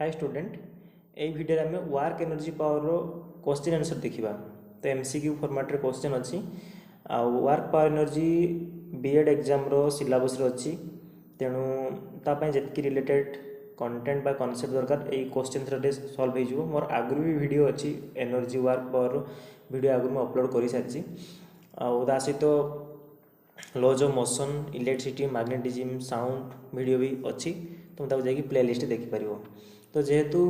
हाय student ए video आम work energy power question answer देखा। तो एमसीक्यू फॉर्मेट रे क्वेश्चन अच्छी work power energy B Ed exam रो सिलेबस अच्छी तेणु तापाई जी रिलेटेड कंटेंट बा कॉन्सेप्ट दरकार ये क्वेश्चन थ्रे सॉल्व हो मोर आगु भी वीडियो अच्छी एनर्जी वर्क पावर वीडियो आगु मैं अपलोड कर सारी ता सहित laws of motion electricity magnetism sound video भी अच्छी तुम जाकि प्लेलिस्ट देखिपर। तो जेहेतु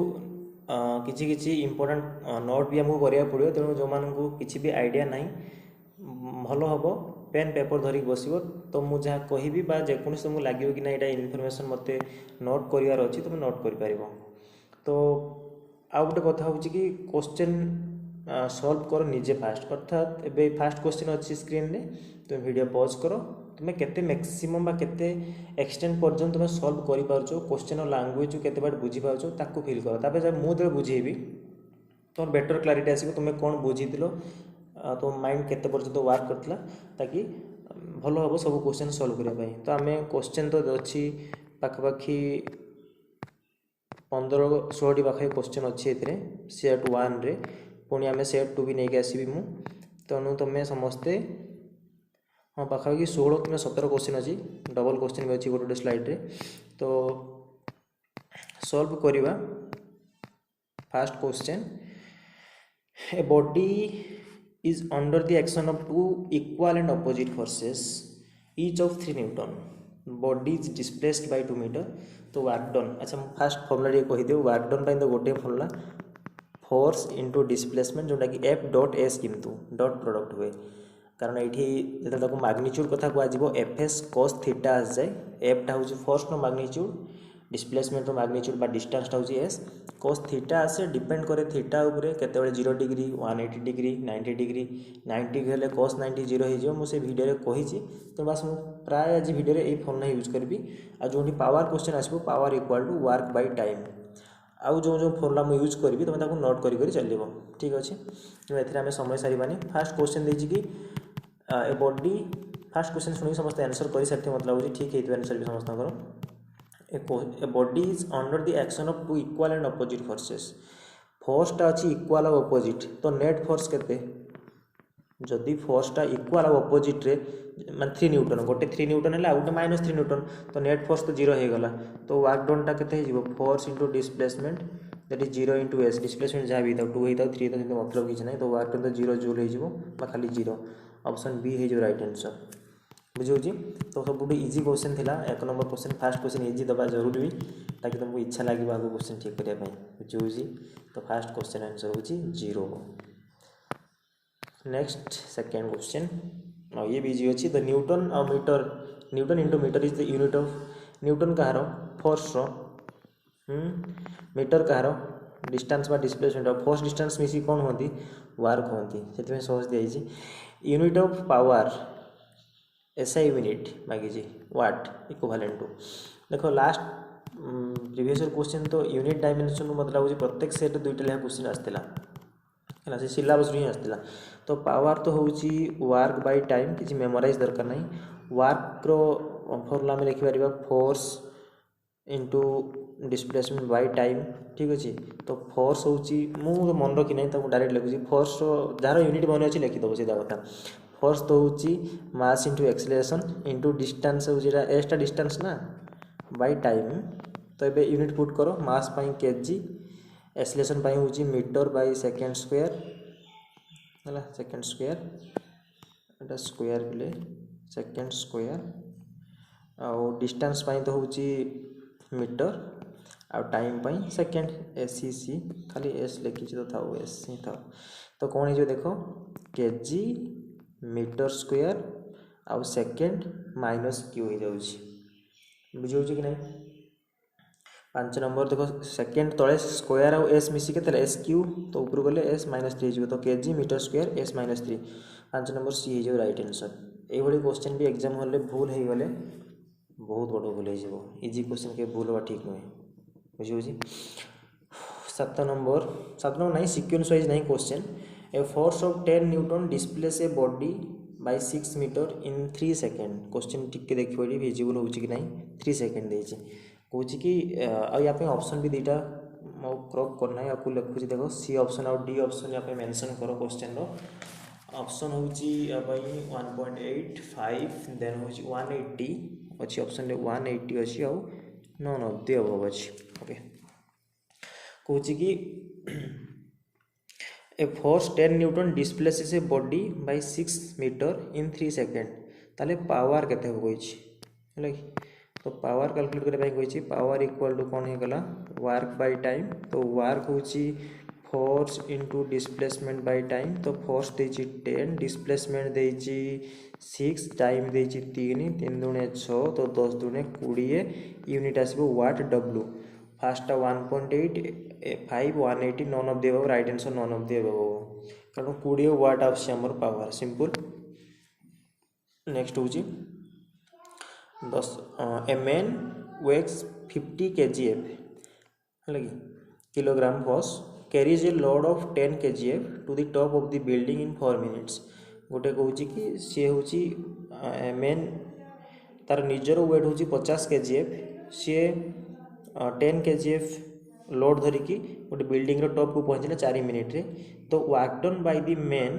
किसी किसी इंपोर्टेंट नोट भी आमको करा पड़ो तेणु जो मानू किसी भी आइडिया ना भल हम पेन पेपर धरिक बस तो मुझे जहाँ कहबी जेकोसी तुमको लगे कि ना यहाँ इनफर्मेशन मत नोट करार अच्छी तुम नोट कर। तो आउ गोटे कथा हूँ कि क्वेश्चन सॉल्व कर निजे फास्ट अर्थात ए फास्ट क्वेश्चन अच्छी स्क्रीन रे तुम वीडियो पॉज कर तुम्हें केते मैक्सिमम बा केते एक्सटेंड पर्यंत तुम सॉल्व कर पार्छ क्वेश्चन लैंग्वेज केते बाट बुझी पार्छ ताकू फील कर तापर जब मुझे बुझेबी तुम बेटर क्लारिटी आसो तुम्हें कौन बुझील तुम माइंड केते पर्यंत वर्क करथिला ताकि भल हम सब क्वेश्चन सॉल्व करने। तो आम क्वेश्चन तो अच्छी पाखापाखि 15-16 पाखे क्वेश्चन अच्छी ए सेट 1 रे पुणी आम सेट 2 भी नहीं आसबि मु तेणु तुम्हें समस्ते हाँ पाखापाखि 16 कि 17 क्वेश्चन अच्छी डबल क्वेश्चन भी अच्छी गोटे स्लाइड रे। तो सॉल्व करवा first question a body is under the action of two equal and opposite forces each of 3 Newton. Body is displaced by 2 meter. तो वर्क डन अच्छा फास्ट फॉर्मूला टे कहीदे वर्क डन पाई तो गोटे फॉर्मूला फोर्स इंटू डिस्प्लेसमेंट जोटा कि F dot S किंतु dot product हुए कारण ये जो मैग्नीट्यूड कथा कह एफ एस कॉस थीटा आस जाए एफटा हूँ फोर्स नो मैग्नीट्यूड डिस्प्लेसमेंट मैग्नीट्यूड डिस्टेंस हूँ एस कॉस थीटा आसे डिपेंड करे थीटा उपरे केतेबेले 0 डिग्री 180 डिग्री 90 डिग्री 90 हेले कॉस 90 0 हो मुझे वीडियो कही तो बस मुझे प्राय आज वीडियो ये फॉर्मूला यूज करी आ जो पावर क्वेश्चन आसो power equal to work by time आउ जो जो फॉर्मूला मुझे यूज करी तुम नोट कर चलो ठीक अच्छे। ए समय सारानी फास्ट क्वेश्चन देती कि ए बॉडी फास्ट क्वेश्चन शुणी समस्त आंसर कर सारी मतलब लगे ठीक है आंसर भी समस्त A body is under the action of two equal and opposite forces. फोर्सटा अच्छी इक्वाल और अपोजिट तो नेट फोर्स केते जदि फोर्सटा इक्वाल और अपोजिट रे मान 3 न्यूटन गोटे 3 न्यूटन है गोटे -3 न्यूटन तो नेट फोर्स तो 0 हो गला तो वर्क डनटा केते हो force into displacement that is 0 into S displacement जहाँ भी था 2 होता 3 तो मतलब किसी ना तो वर्क डन तो 0 जूल हो खाली 0 ऑप्शन बी हो राइट आंसर बुझे। तो सब इजी क्वेश्चन थिला 1 number question fast question easy दबा जरूरी भी ताकि तुमको इच्छा लगे आगे क्वेश्चन ठीक करने बुझे। तो फास्ट क्वेश्चन आंसर हो 0। नेक्स्ट सेकेंड क्वेश्चन ये भी इजी अच्छी द न्यूटन और metre newton into metre is the unit of newton कहार फोर्स मीटर कहार डिस्टेंस डिस्प्लेसमेंट फोर्स डिस्टेंस मिसी कौन होती वर्क होती से सहज दिखाई unit of power SI unit मागिजी वाट इक्विवेलेंट टू देखो लास्ट प्रीवियस क्वेश्चन तो यूनिट डायमेंशन मतलब हूँ प्रत्येक सेट 2टा लेखा क्वेश्चन आसला है से सिलेबस ही आसला। तो पावर तो हूँ वर्क बाय टाइम किसी मेमोराइज दरकार नहीं वर्क रो फॉर्मूला में लिखिपर force into displacement by time ठीक अच्छे। तो फोर्स हूँ मुझे मन रखी ना तो डायरेक्ट लिखुची फोर्स जार यूनिट मन अच्छी लिखिदेव सीधा कथा फोर्स तो हूँ mass into acceleration into distance हूँ एसटा डिस्टेंस ना बाय टाइम तो ये यूनिट पुट करो मास पाई केजी एक्सेलरेशन पाई हूँ मीटर बाय सेकेंड स्क्वायर है सेकेंड स्क्वायर स्क्वायर बोले सेकेंड स्क्वायर आउ डिस्टेंस पाई तो हूँ मीटर आ टाइम पाई सेकेंड एससीसी खाली एस लिखी तो था एस ही था तो कौन हो देखो केजी मीटर स्क्वायर आउ सेकेंड माइनस क्यू हो जाऊँगी बुझे कि नहीं। 5 नंबर देखो सेकेंड तले स्क्वायर आउ एस मिसिक एस क्यू तो ऊपर गले एस -3 तो kg metre square S -3 5 number C हो राइट आंसर। ये क्वेश्चन भी एग्जाम हॉल में भूल हो गले बहुत बड़ भूल हो इजी क्वेश्चन के भूल हवा ठीक नुहे बुझे। 7 नंबर नहीं सिक्वेंस वाइज नहीं question a force of 10 newton displace a body by 6 metre in 3 second question टिके देखिए विजिबल हो कि नहीं 3 सेकेंड देखिए कौच कि ऑप्शन भी 2टा मो क्रॉप करना है आपको लिखुची देखो सी ऑप्शन और डी ऑप्शन यहाँ पे मेंशन करो क्वेश्चन रो ऑप्शन होची भाई 1.85 देन होची 180 अच्छी ऑप्शन रे 180 अच्छी आउ नॉन ऑफ द अबव अच्छी ओके कहूँ कि a force 10 newton displaces a body by 6 metre in 3 second ताले पावर केते हो कोइछि हैला कि तो पावर कैलकुलेट करबा कोइछि पावर इक्वल टू कोन हे गला वर्क बाय टाइम तो वर्क होछि force into displacement by time तो फोर्स देछि 10 डिस्प्लेसमेंट देछि 6 टाइम देछि 3 3 दुणे 6 तो 10 दुणे 20 यूनिट आसीबो watt W fast 1.8 5 180 none of the above right answer none of the above कारण 20 वाट आसी हमर पावर सिंपल नेक्स्ट होछि 10 ए मैन वेक्स 50 kgf लगी kilogram force carries a load of 10 kgf to the top of the building in 4 minutes गोटे कहूँ कि सी हूँ main तार निजर वेट हूँ 50 kgf सी 10 kgf लोड धरिकी गोटे बिल्डिंग टॉप को पहुँचला 4 मिनिट रे तो work done by the main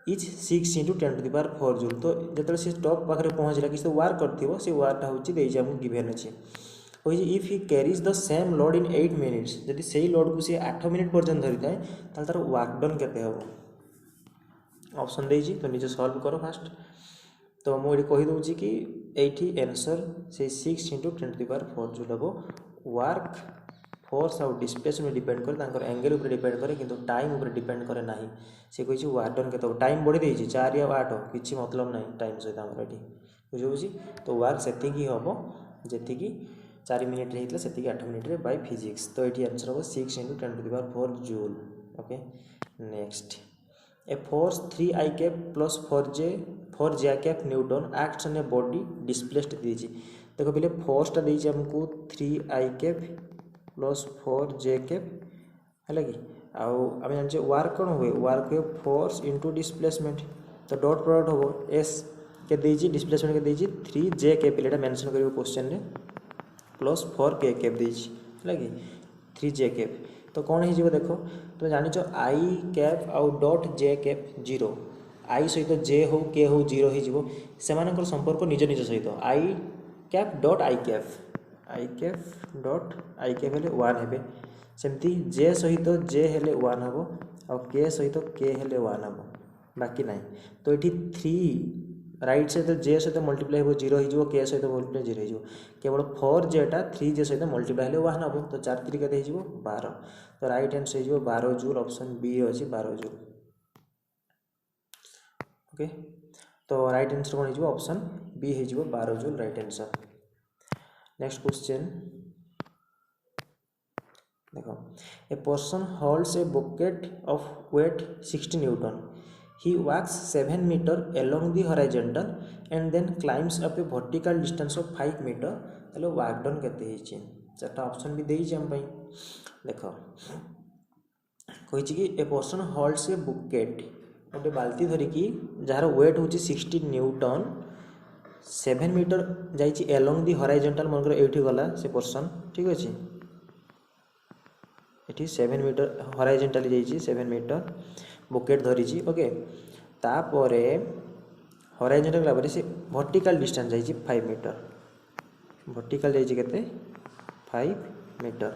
is 6 × 10⁴ joule तो जो सी टॉप पाखे पहुँचला कि वर्क कर से वर्कटा हूँ गिभेन अच्छे कही if he carries the same load in 8 minutes जदि से लोड को सी 8 मिनिट पर्यटन धरी थाए तार वर्क डन केते हम ऑप्शन देजी तो निजे सॉल्व करो फास्ट तो मुझे कहीदे कि एठी आंसर से 6 × 10⁴ जूल हम वर्क फोर्स आउ डिस्प्लेसमेंट डिपेंड करे एंगल उपर डिपेंड करे किंतु टाइम उपर डिपेंड करे नाही से कही वर्क डन केते टाइम बढ़ी देछि 4 या 8 किछि मतलब नाही टाइम सहित हमर एठी बुझौछि तो वर्क सेति की हबो जेति की 4 मिनिट रे हितला सेति की 8 मिनिट रे बाय फिजिक्स तो एठी आंसर हो 6 × 10⁴ joule okay next a force 3I cap plus 4J cap Newton acts on a body displaced दीजिए देखो पहले फोर्सटा दीजिए हमको 3I cap plus 4J cap है कि आम जाने वर्क कौन हुए वर्क हुए फोर्स इंटू डिस्प्लेसमेंट तो डॉट प्रोडक्ट हम एस के दीजिए डिस्प्लेसमेंट के दीजिए 3J कैप ये मेंशन करियो क्वेश्चन रे प्लस 4K कैप दीजिए है कि 3J कैप तो कौन हो देख तुम जान I कैप आउ डॉट J कैप 0 I सहित J हो K हो 0 हो संपर्क निज निज सहित I cap dot I cap dot I cap हेले 1 हेबे सेमती J सहित J हेले 1 हबो और K सहित K हेले 1 हबो बाकी नहीं तो ये 3 राइट सहित J सहित मल्टीप्लाई हो 0 हो K सहित मल्टीप्लाई 0 हो केवल 4Jटा 3J सहित मल्टीप्लाई हेले 1 हबो तो 4 3 केते हो 12 तो राइट आंसर हो 12 जूल ऑप्शन बी अछि 12 जूल ओके तो राइट आंसर कौन हो ऑप्शन बी हो 12 joule right answer next question देखो a person holds a bucket of weight 60 newton he walks 7 metre along the horizontal and then climbs up a vertical distance of 5 metre हेलो work done केते हिची चारटा option भी देई हम पई देखो कहिछि कि a person holds a bucket गोटे बाल्टी धरिकी जार वेट होची 60 न्यूटन 7 मीटर जाइछि अलोंग द हॉरिजॉन्टल मनकर एठी गला से पर्सन ठीक अछि एठी 7 मीटर हॉरिजॉन्टली जाइछि 7 मीटर बकेट धरिछि ओके तापरे हॉरिजॉन्टल गला परे से वर्टिकल डिस्टेंस जाइछि 5 मीटर वर्टिकल जाइछि केते 5 मीटर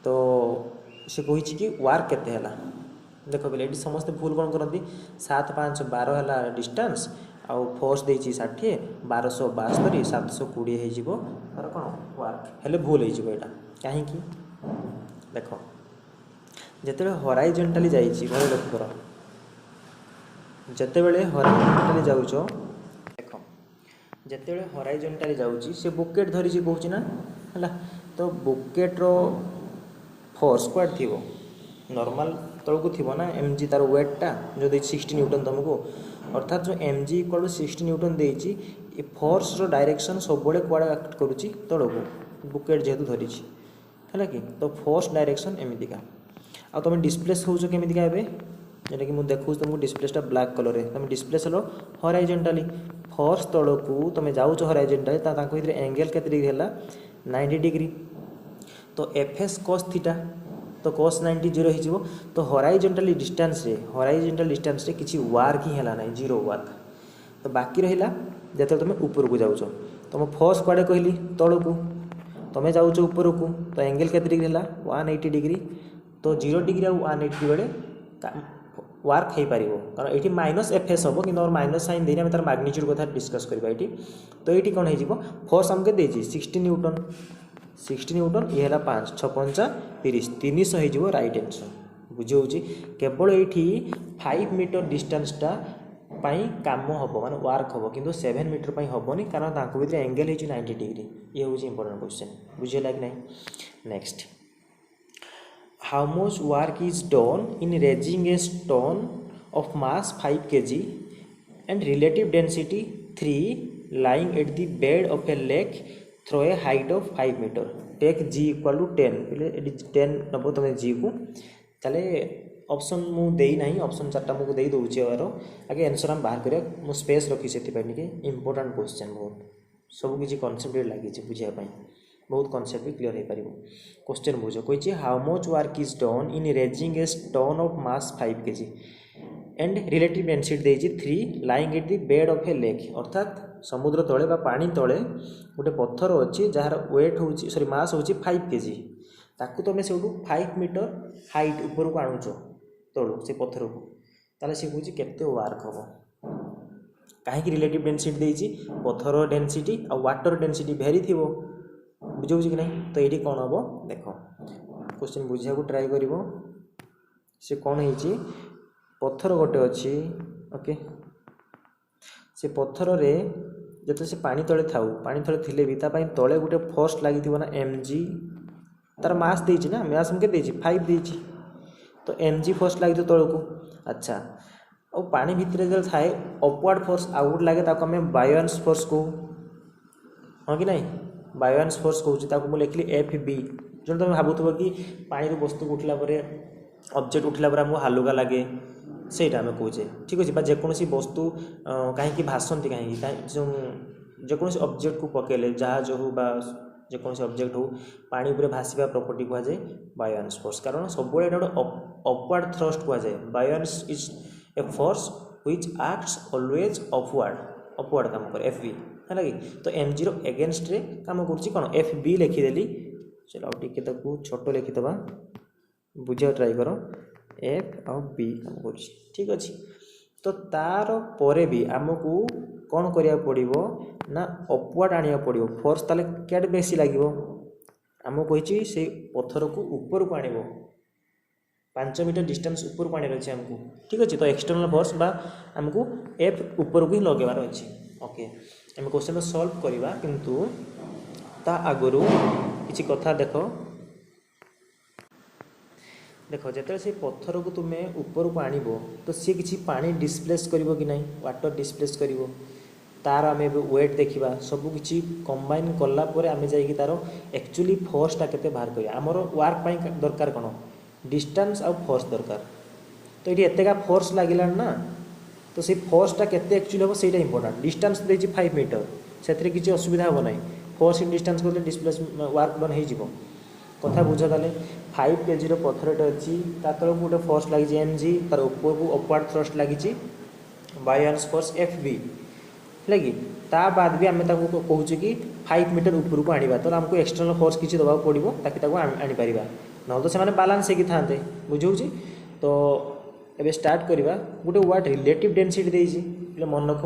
तो से कहिछि कि वर्क केते हला देखो बेले एठी समस्त भूल कोन करंती 7 5 12 हला डिस्टेंस आउ फोर्स देछि 60 1272 720 हे जिवो तार कोन वर्क हेले भूल हे जिवो एटा काहे कि देखो जेते हॉरिजॉन्टली जाइछि घर लक्ष्य करो जेते बेले हॉरिजॉन्टली जाउछो देखो जेते बेले हॉरिजॉन्टली जाउछि से बुकेट धरि जे कहउछि ना हला तो बुकेट रो फोर्स क्वाड थिबो नॉर्मल तळकु थिबो ना mg तार वेटटा जो दे 60 न्यूटन तुमको अर्थात जो mg इक्वल 60 न्यूटन देछि ए फोर्स रो डायरेक्शन सब बळे क्वाड एक्ट करूछि तळकु बुकेट जेतु धरिछि है कि तो फोर्स डायरेक्शन एमतीका आ तुम डिस्प्लेस हो केमितिका एबे जेटा कि मु देखु तुमको डिस्प्लेसटा ब्लैक कलर रे तुम डिस्प्लेस हलो हॉरिजॉन्टली फोर्स तळकु तुम जाउछो हॉरिजॉन्टली ताको इधर एंगल केते डिग्री हला 90 डिग्री तो एफ एस कॉस थीटा तो कॉस 90 जीरो हो तो हॉराइजॉन्टल डिस्टेंस रे किसी वर्क ही है ना जीरो वर्क तो बाकी रहा जो तुम ऊपर को जाऊँ तुम फोर्स कुआड़े कहली तौक तुम जाऊँ ऊपर को तो एंगल के डिग्री है 180 डिग्री तो 0 डिग्री आ 180 बेले वर्क हो पार कारण ये माइनस एफ एस हम कि माइनस साइन देने तार मैग्नीट्यूड कथा डिस्कस करवा ये तो ये कौन हो फोर्स आमके देती 60 न्यूटन ये है 5 6 5 30 300 हो रईट आंसर बुझे केवल ये 5 मीटर डिस्टेंसटा काम हम माने वर्क हम कि 7 मीटर हेनी कारण भर एंगल हो 90 डिग्री ये हूँ इंपोर्टेंट क्वेश्चन बुझेगा कि नहीं। Next how much work is done in raising a stone of mass 5 kg and relative density 3 lying at the bed of a lake through a height of 5 metre take g equal to 10 पे 10 नब तुम जी को ताले option मु देई नहीं option 4टा मुझे दे दूँ यार आगे आंसर हम बाहर करिया मु स्पेस रखी से इंपोर्टेंट क्वेश्चन बहुत सब किसी कॉन्सेप्ट लगी बुझापी बहुत कॉन्सेप्ट भी क्लियर हो पार क्वेश्चन बुझ कही how much work is done in raising a stone of mass 5 kg and relative density देती 3 lying at the bed of a lake अर्थात समुद्र तले बा पानी तले गोटे पत्थर अच्छी जार वेट हो सॉरी मास हूँ 5 kg ताकू तुम से 5 मीटर हाइट ऊपर को आणुच तलू से पत्थर को ताले सी कौन केते वर्क हम कहीं रिलेटिव डेंसिटी देती पत्थर डेंसिटी आ वाटर डेंसिटी भेरी थी बुझे कि नहीं तो ये कौन हम देख क्वेश्चन बुझा ट्राए कर से कौन हो पत्थर गोटे अच्छी ओके से पत्थर रे जो से पानी तले था पानी तले थिले भी तले गोटे फोर्स लगी ना mg तार मास देची ना मास हमके देची 5 देची तो mg फोर्स लगी तल को अच्छा और पानी भितर जो थाए अपवर्ड फोर्स आउट लगे आम बायोन्स फोर्स को हाँ कि नहीं बायोन्स फोर्स कहूँ लिखली एफ बी जो तुम भावुव कि पानी वस्तु उठला ऑब्जेक्ट उठला आमको हालुका लगे सेटा आम कहे ठीक अच्छे जेकोसी वस्तु कहीं भासती कहीं जेकोसी ऑब्जेक्ट को पकेले जहाज हो जेकोसी ऑब्जेक्ट हो पानी उपर भाषा प्रॉपर्टी कहुए बायोन्स फोर्स कारण सब गोटे अपवर्ड थ्रस्ट कहुए buoyancy is a force which acts always upward काम करे एफ बी है कि तो एम जी एगेन्स्ट रे काम कर एफ बी लिखिदेली चलो आउ टे छोट लिखिदबा बुझा ट्राए कर एफ आउ बी काम कर ठीक अच्छे तो तार परे भी आमको कौन करिया पड़िबो ना अपवर्ड आनिया पड़िबो फोर्स ताले केड बेसी लागिबो आमको कहिछि से पत्थर को ऊपर को आनिबो 5 मीटर डिस्टेंस ऊपर को आनिबार अछि हमको ठीक अच्छे तो एक्सटर्नल फोर्स बा हमको एफ ऊपर को ही लगेबार अछि ओके आम क्वेश्चन सॉल्व करवा किंतु ता आगरू किछि कथा देखो जिते से पत्थर को तुम्हें ऊपर को आण तो सी किसी पानी डिस्प्लेस करिवो कि नहीं वाटर डिस्प्लेस करिवो तार आम वेट देखा सबकि कंबाइन कलापर आम जा तार एक्चुअली फोर्सटा केते बाहर करिया आमर वर्क दरकार कौन डिस्टेंस आउ फोर्स दरकार तो ये एतेका फोर्स लगिला ना तो से फोर्सटा केते एक्चुअली हम सहीटा इंपोर्टेंट डिस्टेंस देछि 5 मीटर से किसी असुविधा हम ना फोर्स इन डिस्टेंस करले डिस्प्लेस वर्क डन हो कथा बुझ ताले 5 kg पत्थरटे अच्छी तक गोटे फोर्स लगी एम जी तार ऊपर को अपवर्ड थ्रस्ट लगी बायोन्स फोर्स एफ बी लगी ता बाद भी आम कहूँ कि 5 मीटर ऊपर को आनिबा तो आमको एक्सटर्नल फोर्स किसी दबा पड़ो ताकि आनीपर ना तो से बालांस होगी था बुझे तो एबे स्टार्ट करवा गोटे वर्ड रिलेटिव डेंसिटी देती मन रख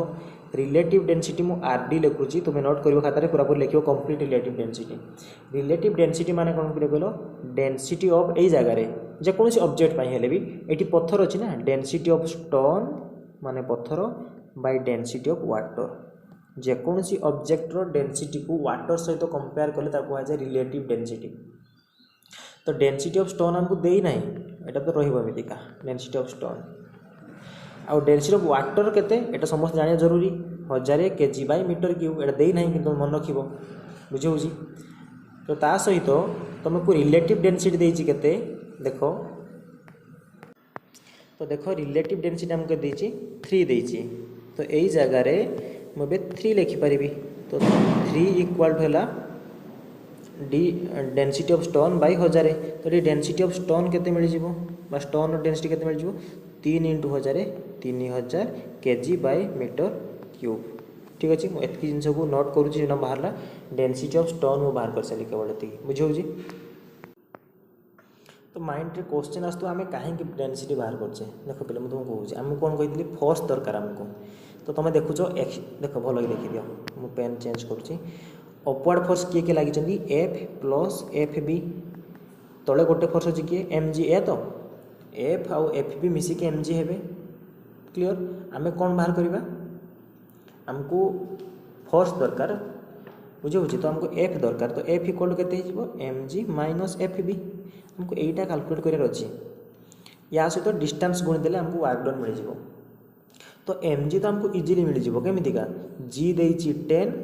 रिलेटिव डेंसिटी मु आरडी लिखुची तुम्हें नोट कर खातार पूरा पूरी लिखो कंप्लीट रिलेटिव डेंसिटी माने कौन कहलो डेंसिटी ऑफ ए जगार जेकोसी ऑब्जेक्ट हेले भी ये पत्थर अच्छी ना डेंसिटी ऑफ स्टोन माने पत्थर बाय डेंसिटी ऑफ वाटर जेकोसी ऑब्जेक्टर डेंसिटी को वाटर सहित कंपेयर कले कहुए रिलेटिव डेंसिटी तो डेंसिटी ऑफ स्टोन हमको दे ना यहाँ तो रमिका डेंसिटी ऑफ स्टोन आउ डेंसिटी ऑफ वाटर केते एटा समस्त जानिया जरूरी 1000 kg बाय मीटर क्यूब एटा दे ना कि मन रख बुझे तो ता सहित तुमको रिलेटिव डेंसिटी देछि केते देखो तो देखो रिलेटिव डेंसिटी हमको देछि 3 देछि तो यही जगार मुझे 3 लिखिपारि तो 3 इक्वल है D density of stone by 1000 तो ये डेनसीटी ऑफ स्टोन केते मिल जिवो बा स्टोन डेनसीटी केते मिल जिवो 3 × 1000 3000 kg बाय मीटर क्यूब ठीक अच्छे मुझे जिन को नोट करुँची जो बाहर डेनसीटी ऑफ स्टोन वो बाहर कर सारी केवल ये बुझे तो माइंड रे क्वेश्चन आस आम कहीं डेनसीटी बाहर करचे देख पे मुझे तुमको आम कौन कही फोर्स दरकार आमको तो तुम देखुच देख भल देखी दियो मु पेन चेंज करुँची अपवर्ड फोर्स किए किए लगी एफ प्लस एफ बी तले गोटे फोर्स अच्छी किए एम जी ए तो एफ आउ एफ बी मिसिक एम जी हे क्लीयर आम कौन बाहर करवा आमको फोर्स दरकार बुझे बुझे तो आमको एफ दरकार तो एफ इक्वल टू केते हो M G minus F B आमको यहीटा कैलकुलेट करार अच्छे या सहित डिस्टेंस गुणीदेले आमको वर्क डन मिल जाए तो एम जी तो आमको इजिली मिल जाए केमितिका जी देची 10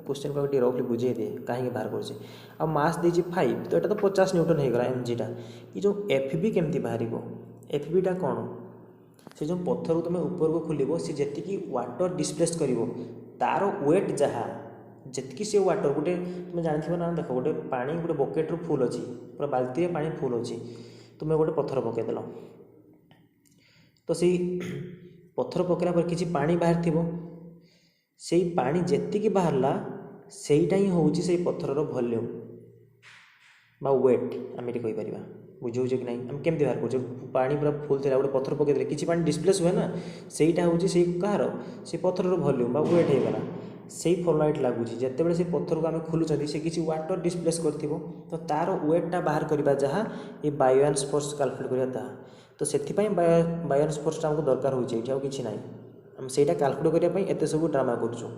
क्वेश्चन को रफली बुझे दिए कहीं बाहर कर मास देची 5 तो यहाँ तो 50 न्यूटन होगा एम जीटा ये जो एफ बी केमती बाहर एफ बीटा कौन से जो पत्थर को तुम ऊपर को खोल सी जी वाटर डिस्प्लेस कर तार वेट जहाँ जी से वाटर गोटे तुम जानते ना देख गोटे पा गोटे बकेट रू फुल अच्छी पूरा बाल्टी पा फुल अच्छी तुम गोटे पत्थर पकईदेल तो से पत्थर पकड़ा पर किसी पानी बाहर थी से पानी जी बाहरला सेटा ही हूँ से पत्थर वॉल्यूम बा वेट आम ये कहीपर बुझे कि नहीं आम केमती बाहर कर पानी पूरा फुल थी गोटे पत्थर पकईदे किसी पानी डिस्प्लेस हुए ना सेटा हूँ से कहार से पत्थर वॉल्यूम बा वेट होगा से फॉर्मुलाइट लगुच जिते से पत्थर को आम खोलुं से किसी वाटर डिस्प्लेस कर तो तार वेटा बाहर करवा जहाँ ये बायोन्स फोर्स कैलकुलेट करवा जहाँ तो से बायोन्स फोर्स आमको दरकार होती कि ना आम से कैलकुलेट करने एत सब ड्रामा करुँ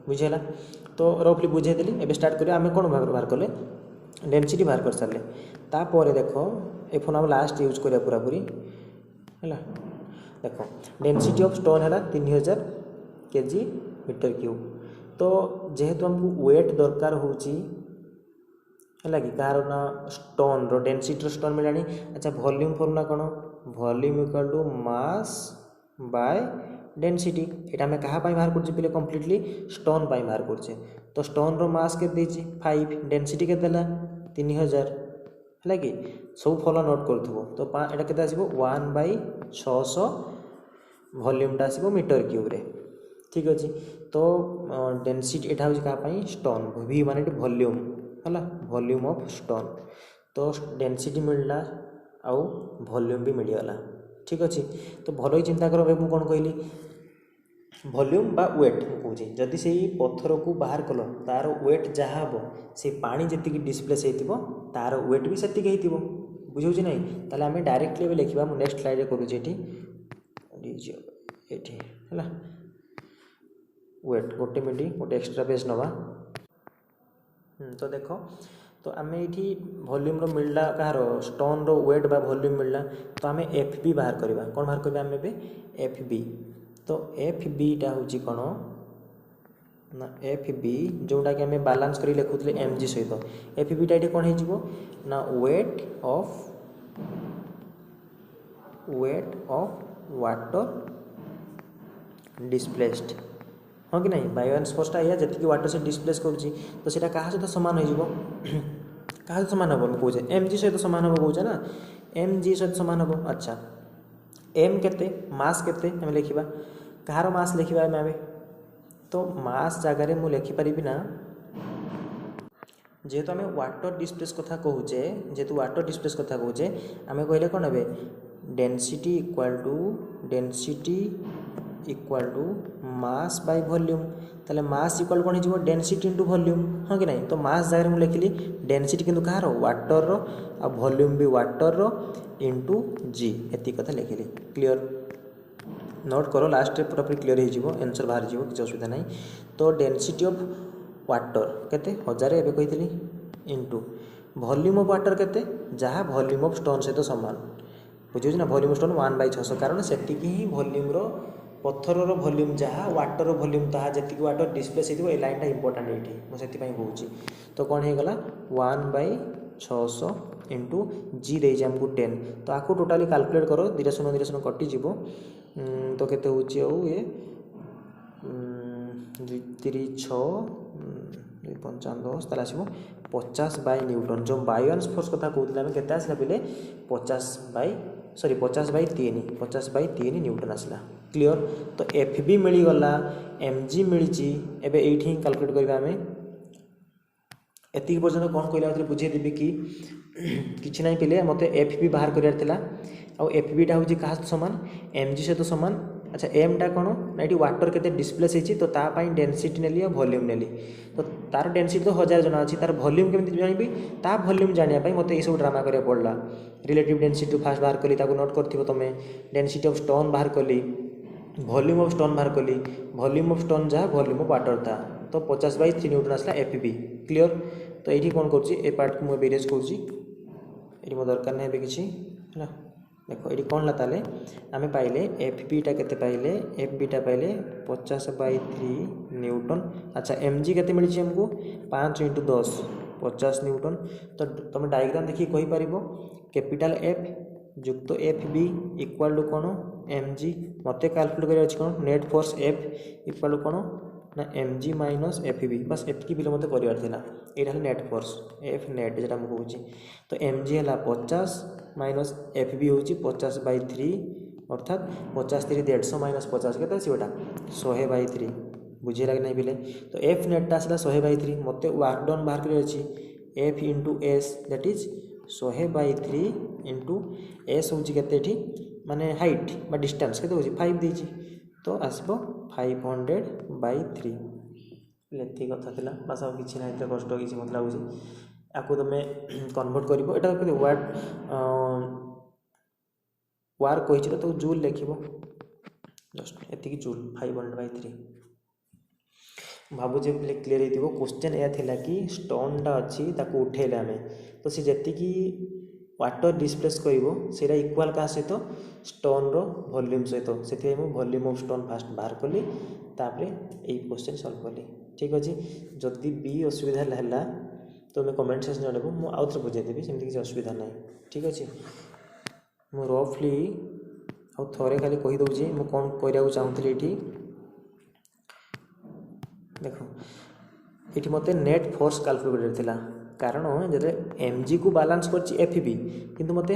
बुझेगा तो रफली बुझेदेली एवं स्टार्ट करें आम कौन बाहर कले डेनसीटी बाहर कर सारे तापर देख ए फोन आम लास्ट यूज करा पूरापूरी है देख डेनसीटी ऑफ स्टोन है 3000 kg मीटर क्यूब तो जेहेतु आमको वेट दरकार होची है कि कार ना स्टोन रो डेनसीटी स्टोन मिला अच्छा वॉल्यूम फॉर्मूला कौन volume equal to mass by density यहाँ आम क्या बाहर कर कम्प्लीटली स्टोन बाहर कर तो स्टोन रो मास के 5 डेनसीटी के 3000 है कि सब फल नोट करूँ तो यहाँ के 1/600 वॉल्यूमटा आसो मीटर क्यूब रे ठीक अच्छे तो डेनसीटी यहाँ हूँ क्या स्टोन वी मान वॉल्यूम है वॉल्यूम ऑफ स्टोन तो डेनसीटी मिलला आउ वॉल्यूम भी मिलगला ठीक अच्छे तो भल ही चिंता कर मुझे कौन कहली वॉल्यूम बा वेट कहूँ जदि से पत्थर को बाहर कल तार वेट जहाँ हम से पानी जी डिस्प्लेस हो तार वेट भी से बुझे ना ताले आम डायरेक्टली लिखा मुझे नेक्स्ट स्लाइड करुँचे ये है वेट गोटे मिनट गोटे एक्सट्रा पेज नवा तो देख तो आम ये वॉल्यूम रो मिलला कहार स्टोन रो वेट बा वॉल्यूम मिलला तो आम एफ बी बाहर करवा कौन बाहर करवा आम एफ बी तो एफ बीटा हूँ कौन ना एफ बी जोटा कि आम बालांस कर लिखुले एम जी सहित एफ बीटा ये कौन हो ना वेट ऑफ वाटर डिस्प्लेस्ड हाँ कि नहीं बायोन्स फोर्सटा या जी वाटर से डिस्प्लेस करुँची तो सीटा क्या सहित सामान हो क्या सामान हम आम कहे एम जी सहित सामान हम कहे ना एम जी सहित सामान हम अच्छा एम केते मास केते आम लिखा कहार मास लिखा आम तो मास जगार मुझे लिखिपारि ना जेहेतु आम वाटर डिस्प्लेस कथा कहूचे जेहेतु वाटर डिस्प्लेस कथा कहूचे आम कहले कौन हे density equal to mass by volume ताले मास इक्वाल कौन हो डेनसीटी इंटू वॉल्यूम हाँ कि नहीं तो मास जगह मुझे लिखिली डेनसीटी किंतु कहार वाटर रो आ वॉल्यूम भी वाटर रो इंटू जी एति कथा लिखिली क्लियर नोट करो लास्ट पूरा पूरी क्लियर हो आंसर बाहर जाव किसी असुविधा नहीं तो डेनसीटी ऑफ वाटर केते 1000 एवं कही इंटू वॉल्यूम ऑफ वाटर केते जहाँ वॉल्यूम ऑफ स्टोन सहित सामान बुझे ना वॉल्यूम ऑफ स्टोन 1/600 कारण से ही वॉल्यूम रो पत्थर वॉल्यूम जहाँ वाटर वॉल्यूम ताहा जी वाटर डिस्प्लेस हो लाइनटा इंपोर्टाट ये मुझे कहूँ तो कौन हो गला 1/600 इंटू जी दे आमको 10 तो आपको टोटाली कैलकुलेट करो 2 कटिज तो केते ये 2 3 6 2×5 ताले आसो 50 बाय न्यूटन जो बायोन्स फोर्स कथा कहते आम के आसला पे 50/3 न्यूटन आसला क्लियर। तो एफ बी मिलगला एम जी मिली एवं ये कैलकुलेट करवा आम एति पर्यटन कौन कहला बुझेदेवी कि किसी ना पे मत एफ बी बाहर करार आउ एफ बीटा हूँ क्या सामान एम जी सहित सामान। अच्छा एमटा कौन ना ये वाटर के डिस्प्लेस होती तो तापाई डेनसीटी नेली और वॉल्यूम नेली तो तार डेनसीटी तो 1000 जना अच्छी तार वॉल्यूम केमी जानी ता वॉल्यूम जानापी मत ये ड्रामा करा पड़ा। रिलेटिव डेनसीटी फास्ट बाहर कली नोट कर तुम डेनसीटी ऑफ स्टोन बाहर कली वॉल्यूम ऑफ स्टोन बाहर कली वॉल्यूम ऑफ स्टोन जहाँ वॉल्यूम ऑफ वाटर था तो 50/3 न्यूटन आसला एफ बी क्लियर। तो ये कौन कर पार्ट को मुझे इरेज कर मो दरकार नहीं किसी है देखो ये कौन ताले आम पाइले एफ बीटा के पाइले एफ बीटा पाइले 50/3 न्यूटन। अच्छा एम जी के मिली आमको 5×10 50 न्यूटन। तो तुम डायग्राम देखिए कहीपर कैपिटल एफ युक्त एफ बी इक्वाल टू कौन एम जी मत कैलकुलेट कर कौन net force F equal to कौन ना M G minus F B बस एतकी बिल मत कर नेट फोर्स एफ नेट जो मुझे कहूँ। तो एम जी है 50 माइनस एफ बी हूँ 50/3 अर्थात 50×3 150 - 50 के 100/3 बुझे लगे नहीं बिले। तो एफ नेटा आसला 100/3 मत वर्क डन बाहर कर F into S that is 100/3 into S हूँ के माने हाइट बा डिस्टेंस के 5 देती तो आसब 500/3 ये कथा था बस आ कि ना इतना कष्ट किसी मत लगुच आपको तुम कन्वर्ट कर वार्ड वार्क कही तो जूल लिख जस्ट एति जूल 500/3 भावुचे क्लीयर हो क्वेश्चन यह थिला कि स्टोनटा अच्छी उठेले आम तो सी जी वाटर डिस्प्लेस कर इक्वाल क्या सहित स्टोन वॉल्यूम सहित से वॉल्यूम ऑफ स्टोन फास्ट बाहर कली तापरे यही क्वेश्चन सॉल्व कली ठीक अच्छे। जदि भी असुविधा है तो मैं कमेंट सेक्शन जानव मुझे आउ थे बुझेदेवी सेमती किसी असुविधा ना ठीक अच्छे। मु रफली आउ थे खाली कहीदे मुझे कौन करने चाहूँगी ये देखो ये मत नेट फोर्स कैलकुलेट करता कारण जब एम जी को बालांस कर एफ बी किंतु मत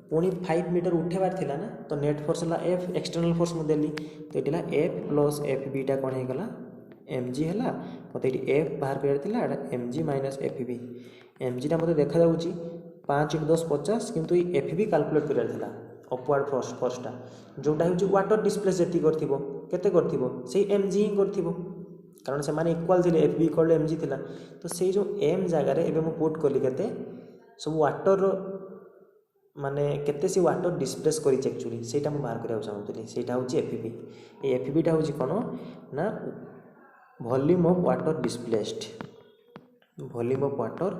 पुणी 5 मीटर उठेबार थिला ना तो नेट फोर्स है एफ एक्सटर्नल फोर्स मुझे देली तो ये एफ प्लस एफ बीटा कौन होगा एम जी है मत ये एफ बाहर करार M G minus F B M जीटा मत देखा 5×10 50 किंतु एफ बी कैलकुलेट करार अपवार्ड फोर्सटा जोटा हूँ वाटर डिस्प्लेस जी करते एम जी ही कर कारण से माने इक्वाल थे F B equal M G थी तो से जो एम जगार एवं पुट कली के सब वाटर माने केते सी वाटर डिस्प्लेस कर एक्चुअली से बाहर करने चाहूँगी से हूँ एफ बी एफ बीटा हूँ कौन ना volume of water displaced volume of water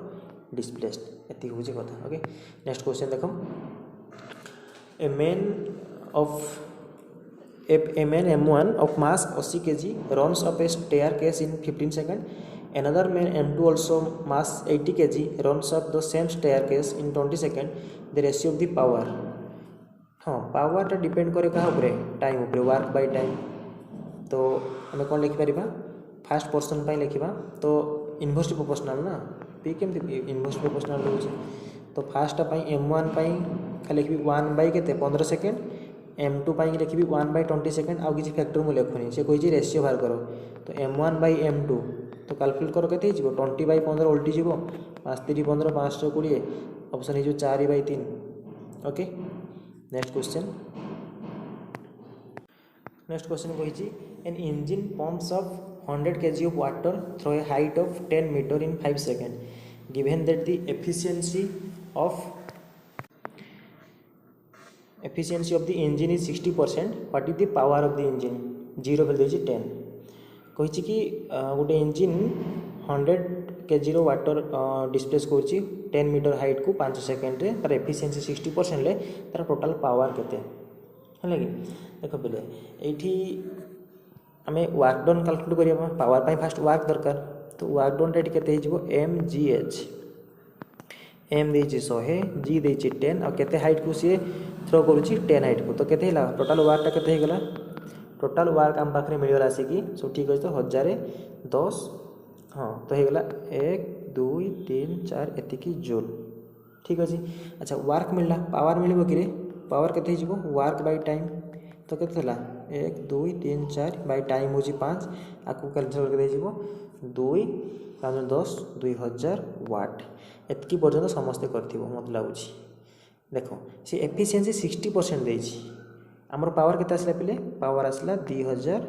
displaced एति हूँ कथा ओके। नेक्स्ट क्वेश्चन देख ए man of a man M1 of mass 80 kg runs up a staircase in 15 seconds. Another man M2 also mass 80 kg runs up the same staircase in 20 seconds. The ratio of the power हाँ power depend करे क्या उपरे time उपरे work by time तो आम कौन लिखिपर fast person पर लिखा तो इनवर्सली प्रोपोर्शनल ना पी केमती इनवर्सली प्रोपोर्शनल रोचे तो फास्ट M1 खाली लिखी 1/15 सेकेंड M2 लिखी 1/20 सेकेंड आउ किसी फैक्टर मुझे लिखुनी से कही रेसीो बाहर कर तो M1/M2 तो कैलकुलेट कर के 20/15 उल्टी जीव 5×3 = 15 5×20 ऑप्शन हो 4/3 ओके। नेक्स्ट क्वेश्चन कही an engine pumps up 100 kg of water through a height of 10 meter in 5 seconds. Given that the efficiency of the engine is 60%, what is the power of the engine? 0 भेल 10 कही कि गोटे engine 100 kg water displace कर 10 metre height को 5 second रे तार efficiency 60% ले तार टोटल पावर केते है कि देख बोले ये आम वर्क डन कैलकुलेट करिया पावर पाई फास्ट वर्क दरकार तो वर्क डन रेट केते हो mgh एम दे 100 जी दे 10 और केते हाइट को सी थ्रो करुच्ची 10 हाइट को तो केते टोटल वर्कटा केते टोटल वर्क आम पाखे मिलगला आसिकी सब ठीक अच्छे तो 1010 हाँ तो होगा 1 2 3 4 एतिकी जूल ठीक अच्छे। अच्छा वर्क मिलला पावर मिल कि पावर के वर्क बाय टाइम तो के 1 2 3 4 बाय टाइम हूँ 5 आपको कैलकुलेट करके 2 5 10 2000 वाट एतकी पर्यटन समस्ते कर मत लगुच देख सी एफिशिएंसी 60% देछि आमर पावर केते आसला पिले पावर आसला 2000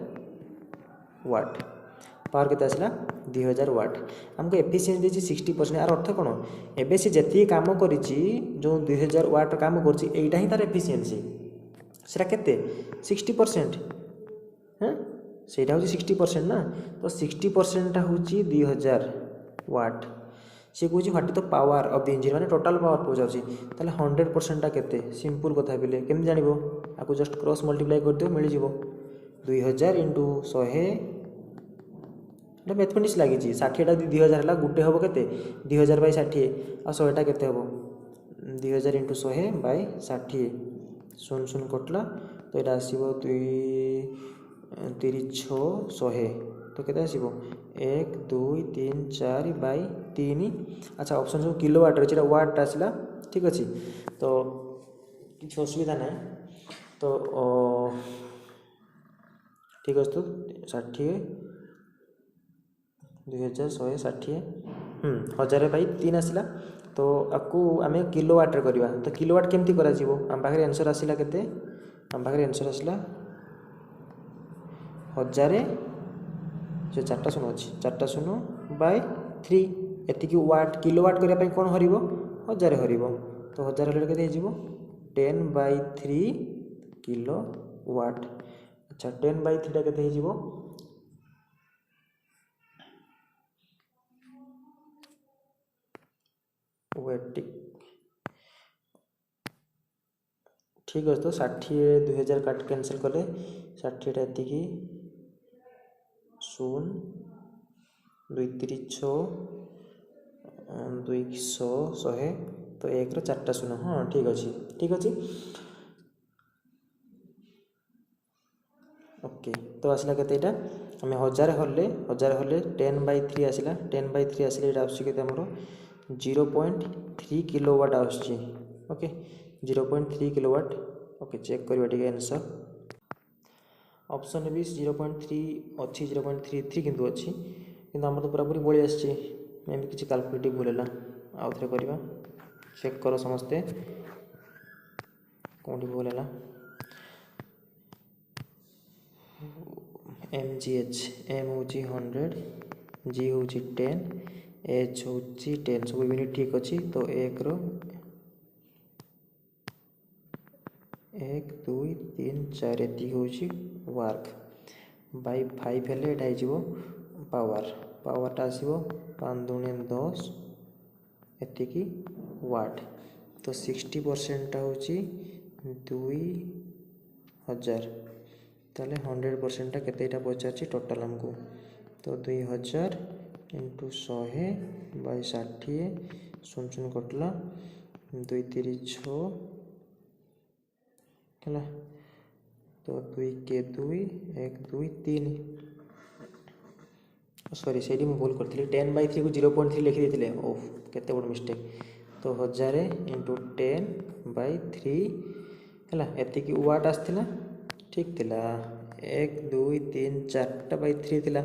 वाट पावर केते आसला 2000 वाट आमको एफिशिएंसी देछि 60% यार अर्थ कोन एबे से जति काम करिछि जो 2000 वाट काम करछि एटा ही तार एफिशिएंसी सेटा केते 60% हां सेटा होछि 60% ना तो 60% टा होछि 2000 वाट सी कौच what is the power of the engine माने टोटल पावर पहुँचाऊँगी ताले 100% टा केते सिंपल कथा बिले केमि जानिबो आपको जस्ट क्रॉस मल्टीप्लाई कर दियो मिल जिवो 2000 इंटू 100 एटा मैथमेटिक्स लागि 60 टा 2000 हला गुटे हबो केते 2000 बाय 60 आ 100 टा केते हबो 2000 इंटू 100 बाय 60 शून शून कटला तो एटा आसीबो 2 3 6 100 तो केते आसीबो 1 2 3 4 बाय 3 अच्छा ऑप्शन जो किलोवाट रही है वाट आसला ठीक अच्छे तो किसी असुविधा ना तो ठीक अच्छे तो 60 2160 1000 बाई 3 आसला तो आपको आम किलोवाट रे करवा तो किलोवाट केमती करा जीवो आम पाखे आंसर आसला केते आम पाखे आंसर आसला 1000 से 4टा शून्य अच्छी 4टा शून्य बाय 3 एतिकी वाट किलोवाट करने कौन हरब 1000 हरब तो 1000 हेल्ले के 10 बाय 3 किलो वाट अच्छा 10 बाय 3 टा के वेटिक ठीक अच्छे तो 60 2000 काट कैंसल कले 60 टा एतिकी 0 2 3 6 2 100 100 तो 1 रो 4टा शून्य हाँ ठीक अच्छे ओके तो आसला केते एटा आम 1000 हल्ले 10 बाय 3 आसला 10 बाय 3 आसले एटा आछी केते हमरो 0.3 किलोवाट आछी ओके 0.3 किलोवाट ओके चेक करबा ठीक आंसर ऑप्शन भी 0.3 अच्छी 0.33 किंतु अच्छी किंतु आम तो पूरा पूरी बड़ी आसी एम किसी कैलकुलेटिव भूल है आउ थे करवा चेक कर समस्ते कौन भूल है एम जी एच एम हूँ 100 जी हूँ 10 एच हूँ 10 सब यूनिट ठीक अच्छी तो 1 रो 1 2 3 4 एति हूँ वर्क बाय 5 हेल्ले एटा पावर पावरटा आसो 5 दूने 10 एतिकी वाट तो 60% हूँ 2000 ताले 100% केते पचार टोटाल आमको तो 2000 इंटू 100 बाय 60 शून शून कटला 2 3 6 है तो 2 के 2 1 2 3 सॉरी से भूल करी 10 बाय 3 को 0.3 लिखी देते ओह केते बड़ मिस्टेक तो 1000 इंटू 10 बाय 3 है एतिकी वाट आसला ठीक थिला 1 2 3 4टा बाय 3 थिला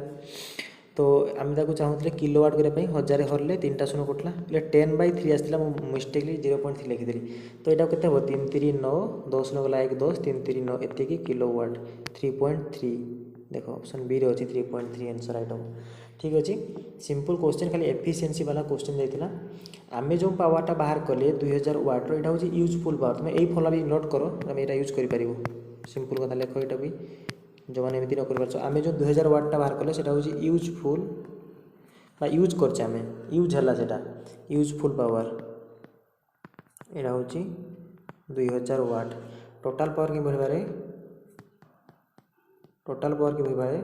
तो आम चाहूँ किलोवाट करने 1000 हरले 3टा शून्य कटला 10 बाय 3 आसला मिस्टेकली 0.3 लिखिदेली तो यहाँ के 3 3 9 10 न गला 1 10 3 3 9 एतिकी किलोवाट 3.3 देख ऑप्शन बी रे अच्छी 3.3 आंसर आइटम ठीक अच्छे सिंपल क्वेश्चन खाली एफिशिएंसी वाला क्वेश्चन जाइला आम जो पावरटा बाहर कले 2000 वाट यहाँ हूँ यूजफुल पावर तुम यही फला भी नोट कर तुम यहाँ यूज कर सिंपल कथा लेख यहाँ भी जो मैंने एमती न कर आम जो 2000 वाटा बाहर कले हूँ यूजफुल बा यूज करचे आम यूज है सेटा यूजफुल पावर यहाँ हूँ 2000 वाट टोटाल पावर कि बढ़े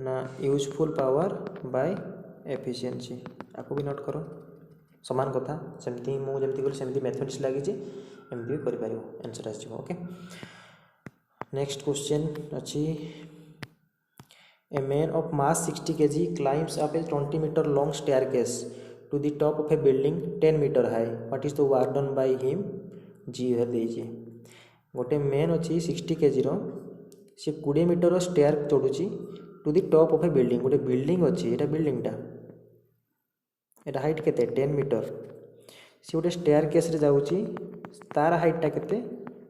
ना यूजफुल पावर बाय एफिशिएंसी आपको भी नोट करो समान कथा सेमती मुझे कल सेमती मैथमेटिक्स लगी एमती भी कर आंसर आस ओके नेक्स्ट क्वेश्चन अच्छी a man of mass 60 kg climbs up a 20 metre long staircase to the top of a building 10 metre high what is the work done by him जी देइए गोटे man अच्छी 60 kg रो सी 20 metre stair चढ़ुची to the top of a building गोटे building अच्छी एटा बिल्डिंगटा एटा हाइट केते 10 मीटर सी गोटे स्टेयर केस रे जाउची तार हाइटटा केते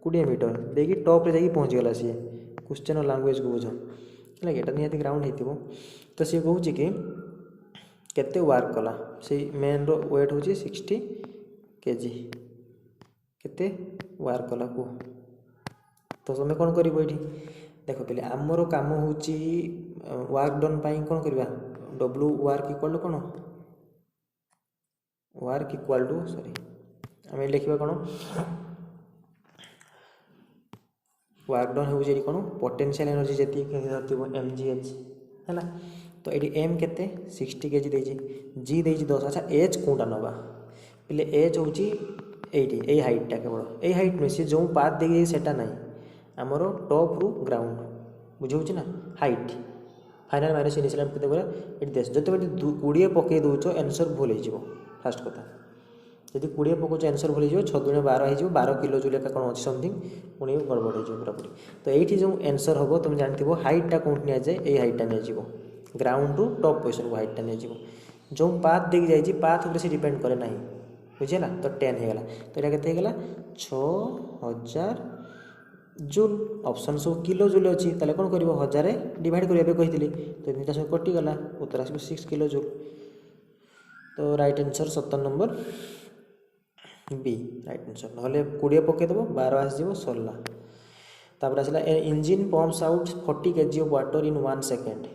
20 मीटर देखि टॉप रे जाई पहुंच गला सी क्वेश्चन लैंग्वेज को बुझ है एटा निहाती ग्राउंड हेतिबो तो सी कहूची कि केते वर्क कला से मेन रो वेट होची 60 kg केते वर्क कला को तो तुम कौन कर देख पे आमर काम हूँ वर्क डन पाई कौन करवा डब्ल्यू वर्क इक्वाल टू कौन वर्क इक्वाल टू सॉरी आम लिखा कौन वर्क डन हो कौन पोटेंशियल एनर्जी जी एम जी एच है तो ये एम केते 60 kg देजी जी देजी 10 अच्छा एच कौटा नवा पे एच हूँ ये हाइटा केवल ये हाइट नुहे सी जो पाथ देखिए सेटा ना आमर टॉप रु ग्राउंड बुझे ना हाइट फाइनाल माइनस इनिशियल केते बोला ये देश जो 20 पकई दौच आंसर भूल हो फास्ट कथा जब 20 पकाच आंसर भूल हो 6 दुणे 12 हो 12 किलो जूल का कौन अच्छी समथिंग पुणी गड़बड़ हो पूरापूरी तो ये जो आंसर हम तुम जानते हाइटा कौट नि जाए ये हाइटा नहीं ग्राउंड रु टॉप पोजिशन को हाइटा नहीं जो पाथ देख जाइए पाथ उपर से डिपेंड करे ना बुझेगा तो 10 होगा तो यहाँ के 6000 जूल ऑप्शन सब किलो जूल अच्छी ताले कौन कर 1000 डिवाइड करेंगे कही तो इनका सब कटिगला उत्तर आस 6 किलो जूल तो right answer 17 number B right answer ना 20 पकईदेव 12 आसो सरला तापर आसला engine pumps out 40 kg of water in 1 second है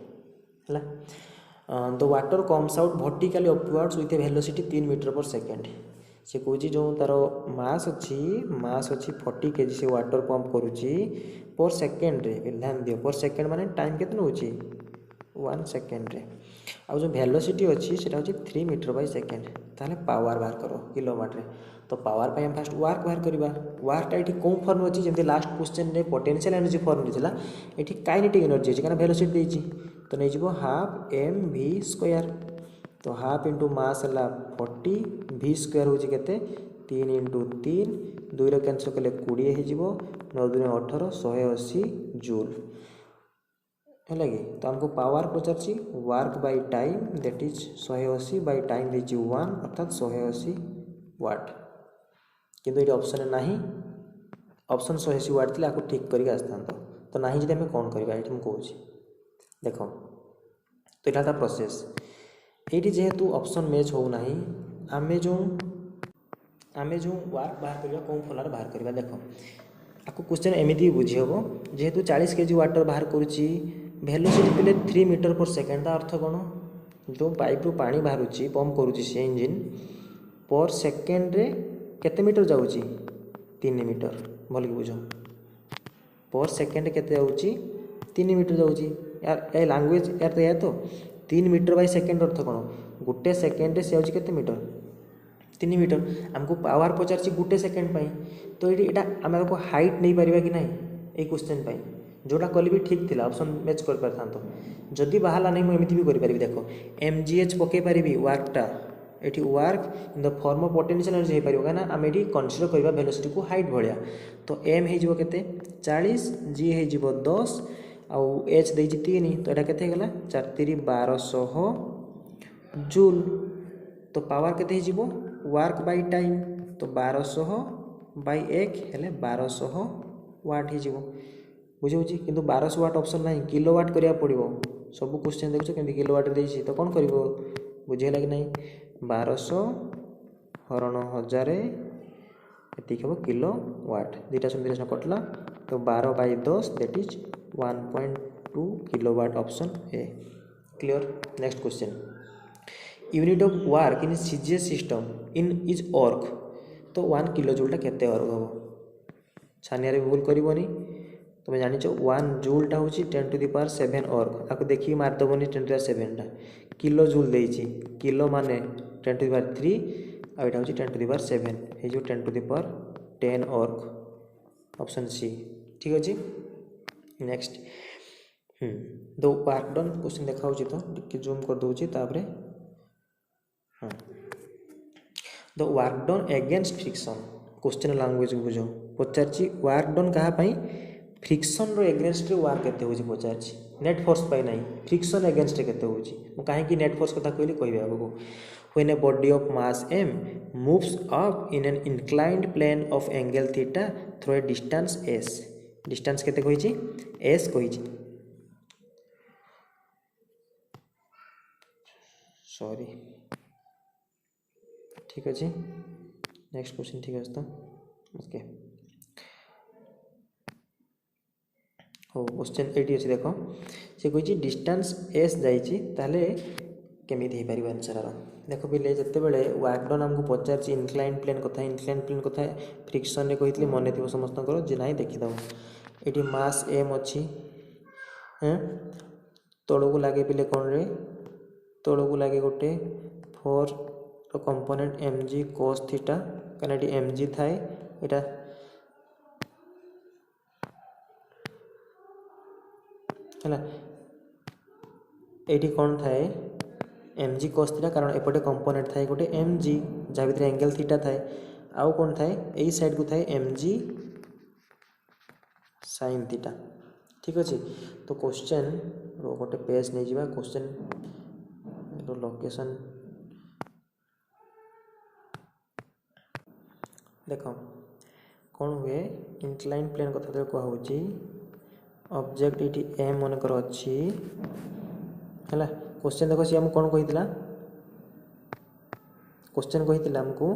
the water comes out vertically upwards with a velocity 3 metre per second से कौन जो तार मास अच्छी 40 kg से वाटर पंप करुच्ची पर सेकेंड रे ध्यान दियो पर सेकेंड माने टाइम केते नउची 1 सेकेंड रे आ जो वेलोसिटी अच्छी सेटा होची 3 मीटर बाय सेकेंड ताले पावर बाहर करो किलोवाट रे तो पावर पाई हम फास्ट वर्क बाहर करवा वर्कटा ये कौन फॉर्म अच्छी जमी लास्ट क्वेश्चन रे पोटेंशियल एनर्जी फॉर्म देला ये काइनेटिक एनर्जी अच्छी क्या वेलोसिटी देइची तो नहीं जीवो हाफ एम वी स्क्वायर तो हाफ इंटू मास है 40 वी स्क्वायर हूँ के 3 इंटू 3 2 कैंसल कले 20 हो 9 2 18 180 जूल है कि तो हमको पावर पचार work by time that is 180 by time देची 1 अर्थात 180 वाट किंतु ये ऑप्शन ना ऑप्शन 180 वाट थी आपको ठीक करके आसता तो ना जी आम कौन करवा ये मुझे देख तो यहाँ प्रोसेस ये जेहेतु ऑप्शन मैच हो ना आमे जो वर्क बाहर करवा कौन फलार बाहर करवा देख आपको क्वेश्चन एमती बुझी हम जेहेतु 40 kg वाटर बाहर करुच्ची वेलोसिटी पे 3 मीटर पर सेकेंड अर्थ कौन जो पाइप रु पानी बाहर पंप करुच्ची से इंजिन पर सेकेंड रे केते मीटर जाऊँगी 3 मीटर भल कि बुझ पर सेकेंड केते जाऊँगी 3 मीटर जाऊँगी यार ए लैंग्वेज यार तो 3 मीटर बाय सेकेंड अर्थ कौन गोटे सेकेंड से आउची केते मीटर 3 मीटर आमको पावर पचार गोटे सेकेंड पाई तो ये आम हाइट नहीं पारिबा कि नहीं ये क्वेश्चन पाई जोटा कल भी ठीक थिला ऑप्शन मैच कर पारता तो जदि बाहला नहीं मुझे एमती भी कर पारि देख एम जी एच पकई पारि वर्कटा ये work in the form of potential energy हो पार कहीं आम ये कनसीडर करवा वेलोसिटी को हाइट भाया तो एम हो 40 जी हो 10 आउ एच देजी 3 तो यहाँ केते गला 4 3 1200 जूल तो पावर केते हो वर्क बाय टाइम तो 1200 बाय 1 हेले 1200 वाट हो बुझे कि 1200 वाट ऑप्शन ना किलो वाट करा पड़ो सब क्वेश्चन देखो कि किलो वाट देती तो कौन कर बुझेगा कि नहीं 1200 हरण 1000 ये हम किलो वाट दुटा शून्य कटला तो 12 बाय 10 that is 1.2 kilowatt option A clear next question unit of work in CGS system in is erg तो 1 किलो जूलटा केते अर्क हम छानिया भूल करनी तुम जान 1 जूलटा हूँ 10⁻7 अर्क आपको देखिए मारदेवनी 10⁻7टा किलो जूल देती किलो माने 10⁻3 आ यहाँ हूँ 10⁻7 हो 10⁻10 अर्क ऑप्शन सी ठीक अच्छे next the work done question देखा तो टिके जूम कर दूची तापरे हाँ the work done against friction question language बुझ पचार वर्क डन क्या फ्रिक्शन रो एगेन्स्ट रे वर्क केते होची पचार नेट फोर्स पाई नहीं फ्रिक्शन एगेन्स्ट रे केते होची मु काहे नेट फोर्स कथा कहली कहबे आगो when a body of mass m moves up in an inclined plane of angle theta through a distance s distance केते कहिची s कहिची सॉरी ठीक अच्छे नेक्स्ट क्वेश्चन ठीक है तो ओके हो क्वेश्चन एटी अच्छे देख से कही डिस्टेंस एस जाइए केमी हो पार आंसर आर देख पिले जिते बड़े वर्क डन आमको पचार इनक्लाइन प्लेन कथा फ्रिक्शन रे कही मन थी समस्त जे ना देखीद ये मास एम अच्छी तौक लगे पिले कौन रे तौक लगे गोटे 4 component M G cos theta कहना ये एम जी थाए यहाँ है ये कौन थाए एम जी कोस थीटा कारण एपटे कंपोनेंट थाए गोटे एम जी जहाँ भीतर एंगल थीटा थाए आउ कौन थाए यही साइड को थाए एम जी साइन थीटा ठीक अच्छे तो क्वेश्चन गोटे पेज नहीं जावा क्वेश्चन लोकेशन देख कौन हुए इंक्लाइन प्लेन कथा तो कहुची ऑब्जेक्ट ये एम मनकर अच्छी है क्वेश्चन देख सी आमको कौन कही क्वेश्चन कही आमको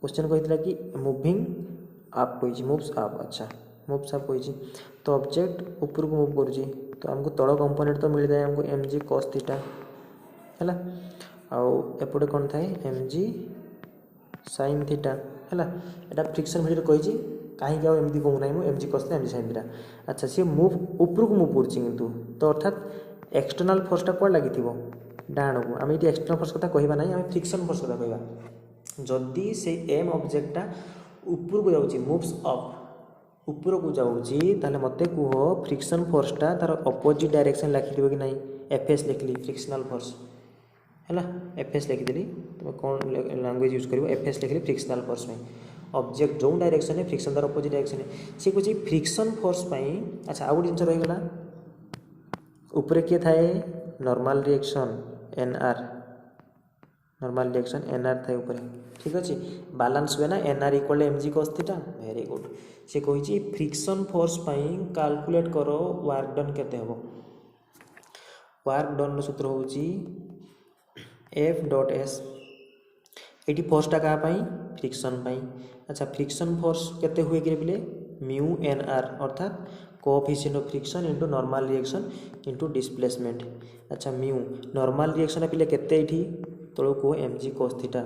क्वेश्चन कही कि मुविंग आप कही मूव्स आप अच्छा मूव्स आप कही तो ऑब्जेक्ट ऊपर को मूव करुँची तो आमको तल कंपोनेंट तो मिल जाए आमको एम जी कॉस थीटा है आउ एपटे कौन थाए एम जी साइन थीटा है यहाँ फ्रिक्शन भिडियो कही कहीं एमती कहूना मुझे एम जी कस एम जी साइन थीटा अच्छा सी मूव ऊपर को मूव करूँ तो अर्थात एक्सटर्नाल फोर्सटा कौन लगी डाण को आम ये एक्सटर्नाल फोर्स कथा कहना ना आम फ्रिक्शन फोर्स कथा कहवा जदि से एम ऑब्जेक्टा ऊपर को जाऊँगी मूव्स अप ऊपर को जाऊँगी ताले मते कह फ्रिक्शन फोर्सटा तार अपोजिट डायरेक्शन लिखिदेव कि नहीं एफ एस लिखली फ्रिक्शनल फोर्स है एफ एस लिखिदेली तुम कौन लैंग्वेज यूज कर एफ एस लिखली फ्रिक्शनल फोर्स में ऑब्जेक्ट जो डायरेक्शन है फ्रिक्शन तार अपोजिट डायरेक्शन है सी कहे फ्रिक्शन फोर्स अच्छा आउ गोटे जिन रहीगला ऊपर किए थाए normal reaction N R normal reaction N R थाए ऊपर ठीक अच्छे बैलेंस हुए ना N R equal M G cos theta very good से कही फ्रिक्शन फोर्स कैलकुलेट करो वर्क डन केते हबो वर्क डन सूत्र हूँ एफ डॉट एस ये फोर्सटा क्या फ्रिक्शन अच्छा फ्रिक्शन फोर्स केते हुए कि बोले म्यू एन आर अर्थात coefficient of friction into normal reaction into displacement अच्छा म्यू नॉर्मल रिएक्शन पिले केते तौक को एम जी कस थीटा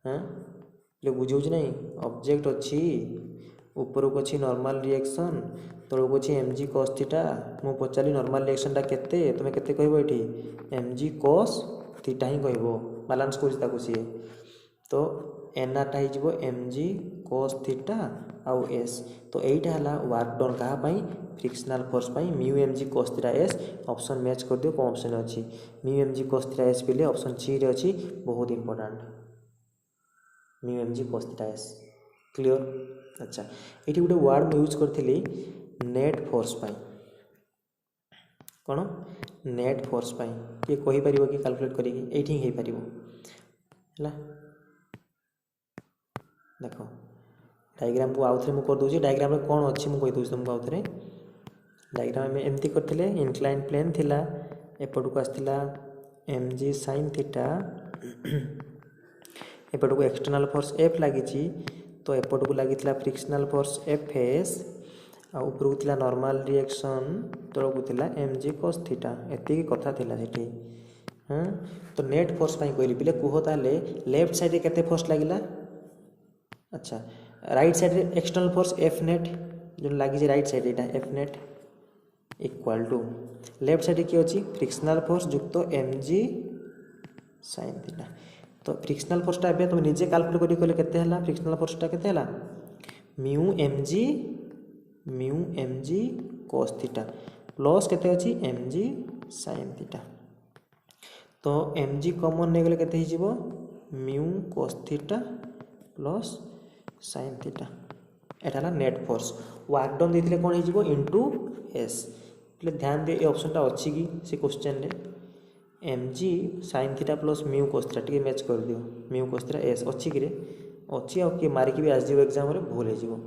हाँ बुझे नहीं ऑब्जेक्ट अच्छी ऊपर को अच्छी नॉर्मल रिएक्शन तौक अच्छी एम जी कस थीटा मु पचारि नॉर्मल रिएक्शनटा केते तुम केते कहबो एठी एम जी कस थीटा ही कहबो बैलेंस कर सी तो एन आर टा हो एम जी कस थीटा आउ एस तो यहीटा है वर्क डन क्या frictional force mu M G cos theta S option match कर दियो कौन ऑप्शन अच्छी mu M G cos theta S पे ऑप्शन सी रे अच्छी बहुत important mu M G cos theta S clear अच्छा ये गोटे वर्ड यूज करी नेट फोर्स कौन नेट फोर्स किए कहीपर कि कैलकुलेट करें है देख डायग्राम को आउ थे करदे डायग्राम कौन अच्छी मुझे कहीदे तुमको आउ थे डायग्राम एमती करते इनक्लाइन प्लेन थिला एपट को आसला एम जी साइन थीटा एपट को एक्सटर्नाल फोर्स एफ लगी तो एपट को लगी फ्रिक्शनल फोर्स एफ एस आ ऊपर को थिला नॉर्मल रिएक्शन तौक को थिला एम जी कस थीटा एति कथा थिला सेठी हाँ तो नेट फोर्स कहली पिले कह ताले लेफ्ट साइड केते फोर्स लगिला अच्छा राइट साइड रे एक्सटर्नल फोर्स एफ नेट जो लगी राइट साइड एटा F net equal to left side किए अच्छी फ्रिक्शनल फोर्स युक्त एम जी साइन थीटा तो फ्रिक्शनल फोर्सटा तुम निजे कैलकुलेट करी कहले केते हला फ्रिक्शनल फोर्सटा केते हला mu M g mu M G cos theta plus केते अछि एम जी साइन थीटा। तो एम जी कॉमन नहीं गले केते हिजिबो mu cos theta plus sine theta. एटा ला नेट फोर्स वर्क डन देथिले कोन हिजिबो इनटू एस। એટલે ध्यान दे ए ऑप्शन टा अछि कि से क्वेश्चन रे एम जी sine theta plus mu cos theta टिके मैच कर दियो म्यू कॉस थीटा एस अछि कि रे अछि आ कि मारिक भी आस जिवो एग्जाम रे भूल हे जिवो।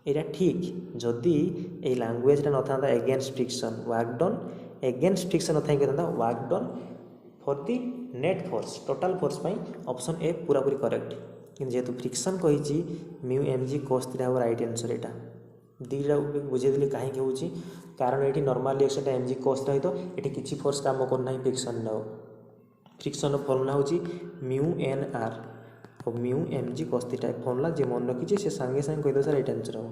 एटा ठीक जदि ए लैंग्वेज टा न था against friction work done against friction न था कि था work done for the net force total force पाई ऑप्शन ए पूरा पूरी करेक्ट। कि जेहेतु फ्रिक्शन कही mu M G cos theta हम राइट आंसर एटा दीटा बुझेदेली कहीं होची कारण ये नॉर्मल रिएक्शन एम जी कॉस थीटा तो ये किसी फोर्स काम करना फ्रिक्शन नो फ्रिक्शन फॉर्मूला होची म्यू एन आर और mu M G cos theta formula जे मन रखी से सांगे सांगे कहीदे सर राइट आंसर हम।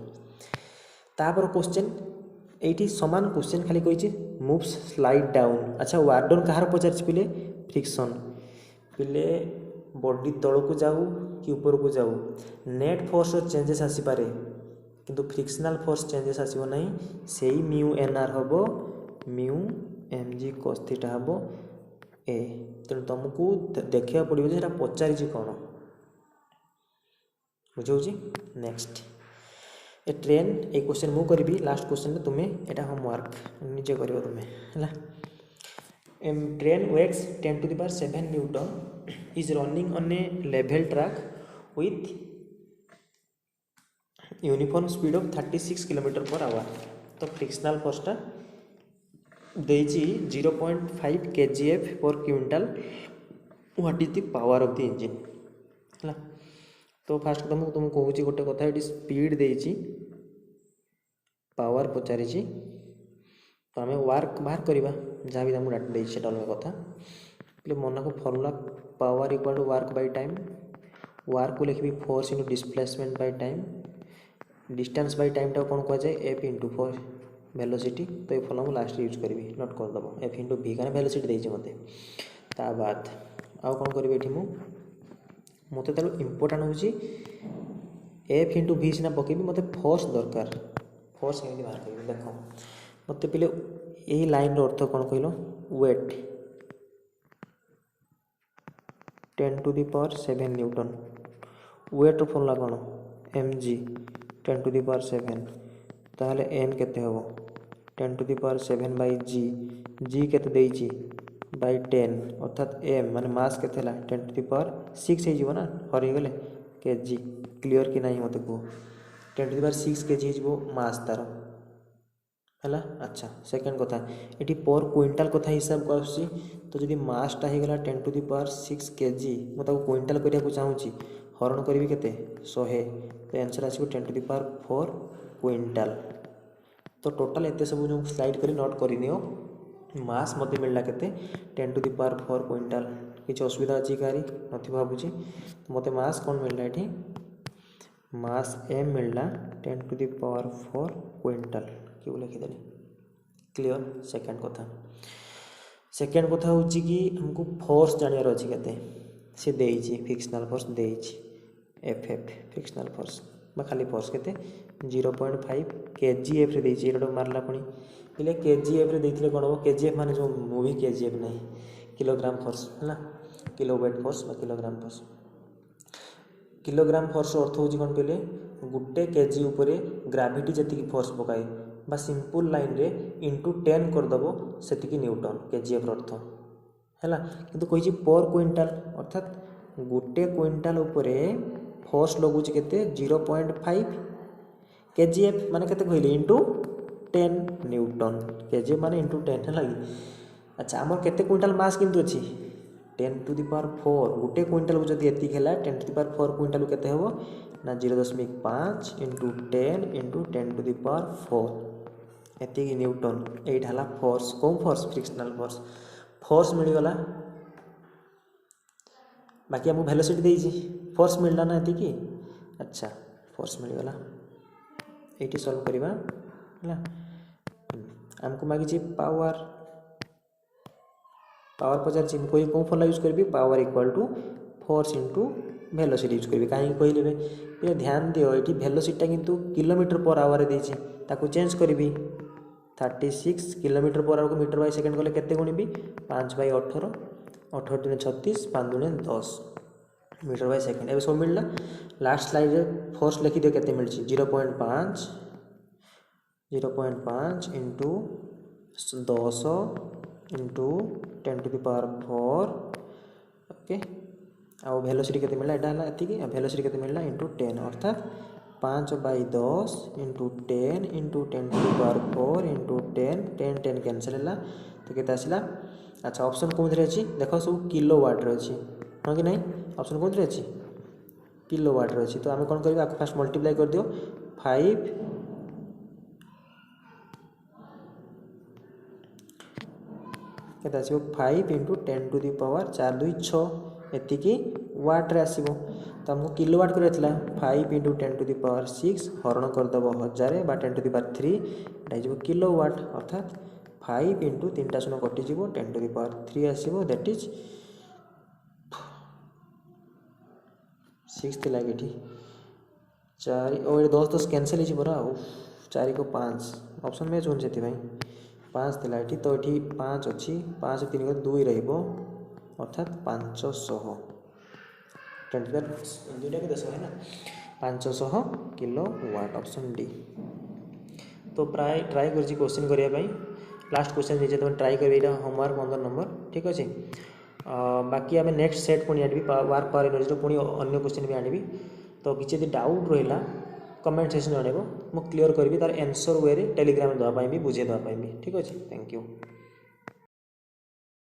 तापर क्वेश्चन ये समान क्वेश्चन खाली कही मूव्स स्लाइड डाउन। अच्छा वर्क डन कहार पचार पिले फ्रिक्शन पिले बॉडी तल को जाऊ कि ऊपर को जाऊ नेट फोर्स चेंजेस आसीपारे किंतु फ्रिक्शनल फोर्स चेंजेस आसीबो नहीं से म्यू एन आर हम mu M G cos theta हम ए। तेणु तुमको देखा पड़ो जे पचारि कौन बुझे। नेक्स्ट ए ट्रेन ए क्वेश्चन मु करी लास्ट क्वेश्चन तुम्हें यहाँ होमवर्क निजे कर तुम्हें है train weights 10 to the power 7 न्यूटन is running on a level track with uniform speed of 36 km/h। तो फ्रिक्शनल फोर्सटा देजी 0.5 kgf per quintal what is the power of the engine है। तो फास्ट तुमको कहूँ गोटे कथा ये स्पीड देजी पावर पचारि तो आम वर्क बाहर करवा जहाँ भी तुमको डाटा देती अलग कथा मन को formula power equal to work by time work को लिखी force into displacement by time distance by time टा कौन कह जाए एफ इंटू फोर वेलोसिटी। तो ये फॉर्मूला लास्ट यूज करी नोट करदेव एफ इंटू भि कारण वेलोसिटी देती मत ता बाद आउ कौन करी ये मत तार इम्पोर्टाट हूँ एफ इंटू भि सीना पकेबी मत फोर्स दरकार फोर्स केमी बाहर कर देख मत पे यही लाइन अर्थ कौन कहल weight 10 to the power 7 newton weight formula कौन M G 10 to the power 7 ताहले एम केते हबो 10 to the power 7 बाई जी केते देइची बाई 10 अर्थात एम माने मास केते हला 10 to the power 6 हे जीवो ना हरि गले केजी क्लियर कि नहीं मते को 10 to the power 6 केजी जीवो मास तार है। अच्छा सेकेंड कथा ये पर क्विंटाल कथा हिसाब को आसी तो जब मासटा हो गला 10 to the power 6 kg मुझे क्विंटाल करने चाहूँगी हरण करी के 100 तो आंसर आसो 10 to the power 4 क्विंटाल। तो टोटाल एत सब जो स्लाइड कर नोट कर मास मत मिलला के 10 to the power 4 क्विंटाल किसी असुविधा अच्छी कारी नथी भावुची मत मास कौन मिलला ये मास एम मिलला 10 to the power 4 क्विंटाल क्यों लिखिदेली क्लियर। सेकेंड कथा हूँ कि हमको फोर्स जानवर अच्छी के सी देची फ्रिक्शनल फोर्स देची एफ एफ फ्रिक्शनल फोर्स खाली फोर्स के 0.5 kgf देची मारला पुणी पे kgf देते कौन हम kgf माने जो मूवी kgf नहीं किलोग्राम फोर्स है kilowatt force kilogram force kilogram force अर्थ हूँ कौन कहले गोटे केजी उपरे ग्राविटी जी फोर्स पकाए बा सिंपल लाइन रे इंटू 10 करदेव से न्यूटन केजीएफ अर्थ है किंतु कही पर क्विंटाल अर्थात गोटे क्विंटाल उपरे फोर्स लगुच के 0.5 केजीएफ माने केते कहले इंटू 10 न्यूटन केजीएफ माने इंटू 10 है लगी। अच्छा आमर केते क्विंटाल मास किंतु अच्छी 10 to the power 4 गोटे क्विंटाल को जब एति है 10 to the power 4 क्विंटाल केते हेबो ना 0.5 into 10 into 10 to the power 4 एति न्यूटन एट है फोर्स कौन फोर्स फ्रिक्शनल फोर्स मिलगला बाकी आमको वेलोसिटी देइछि फोर्स मिलला ना एति। अच्छा फोर्स मिलगला ये सॉल्व करवा है आमको मागिछि पावर पावर पचार कोई कौन फॉर्मूला यूज करी power equal to force into velocity use करी कहीं कहले पे ध्यान दियो ये वेलोसिटी किंतु किलोमीटर पर आवर देछि ताकू चेंज करी 36 किलोमीटर पर आवर को मीटर बाय सेकेंड कले केते गुणिबी 5/18 18 दूने 36 5 दूने 10 मीटर बाय सेकेंड ए सब मिलला लास्ट स्लाइड रे फोर्स लिखि दियो केते मिलछि 0.5 into 10 into 10 to the power 4 okay आ वेलोसिटी केते मिलला एटा हला एति की वेलोसिटी केते मिलला इंटू 10 अर्थात 5/10 into 10 into 10 to the power 4 into 10 10 10 cancel हला तो केते आसिला अच्छा ऑप्शन कोन रे अछि देखो सब किलोवाट रे अछि हां कि नहीं ऑप्शन कोन रे अछि किलोवाट रे अछि तो आमे कोन करबा फर्स्ट मल्टीप्लाई कर दियो 5 केते आसीबो 5 इंटू 10 टू द पावर 4 2 6 एति की वाट रे आसीबो तो हमको किलोवाट करे थला 5 इंटू 10 टू द पावर 6 हरण कर दबो 1000 बा 10 टू द पावर 3 एटा जिवो किलोवाट अर्थात 5 इंटू 3टा शून्य कटि जिवो 10 टू द पावर 3 आसीबो दैट इज 6 थिला गेठी 4 और 10 10 कैंसिल ही बरा 4 को 5 ऑप्शन में जोन जेति भाई 5 थिला एठी तो एठी 5 अछि 5 3 को 2 रहइबो अर्थात 500 10 दुटा के 10 है ना 500 किलोवाट ऑप्शन डी तो प्राय ट्राई करछि क्वेश्चन करिया भाई लास्ट क्वेश्चन जे तुम ट्राई करबे एटा होमवर्क 15 नंबर ठीक अछि बाकी आमे नेक्स्ट सेट पुनी आडबी वर्क पावर एनर्जी पुनी अन्य क्वेश्चन भी आनिबी तो किछि यदि डाउट रहिला कमेंट सेक्शन में आनेबो मु क्लियर करबी तार आंसर वे रे टेलीग्राम दवा पाई भी बुझे दवा पाई भी ठीक अछि थैंक यू।